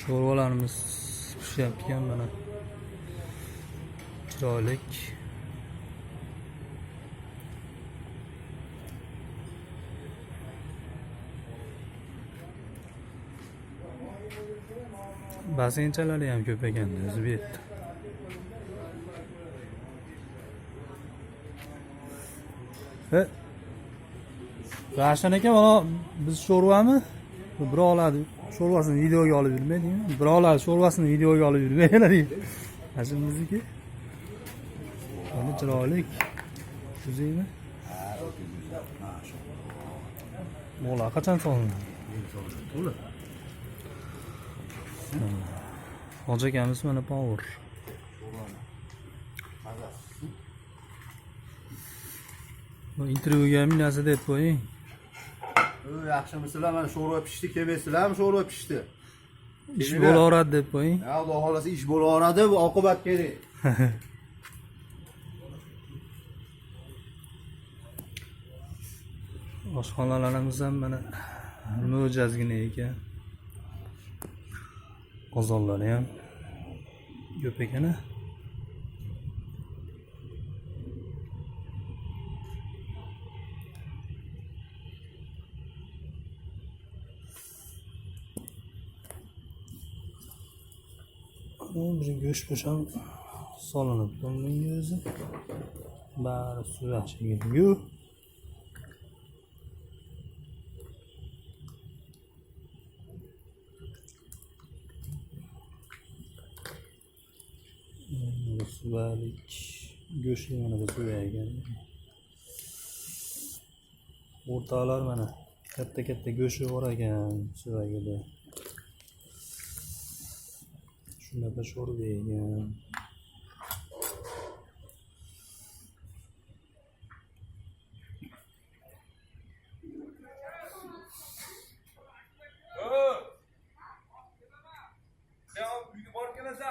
Sho'rvalarimiz pishyapti ham mana. Chiroyli. Basenchalari ham ko'p ekan, o'zi bu yerda. Rashan aka, mana biz sho'rvami? Birovlarni sho'rvasini videoga olib yurmaydingmi? Birovlar sho'rvasini videoga olib yurmaydilar. Ashimizniki. Mana chiroyli. O'zingmi? Mo'la qachon solindi? To'la. Hoji akamiz mana power. Bu intervyuga ham narsa deb qo'ying. Yaxshimisizlar? Mana sho'rva pishdi, kelmaysizlarmi? Sho'rva pishdi. Ish bo'laveradi deb qo'ying. Ha, Xudo xolasa ish bo'laveradi, bu oqibat kerak. Oshxonalarimiz ham mana mo'jazgina ekan. Qozonlari ham ko'p ekan. Bir go'sht ham solinib bunga o'zi. Bari suv yaxshi-yu. Suvalik go'sht mana suvagan. O'rtalar mana katta go'sht bor ekan suvagida. Shunaqa sho'rva ekan.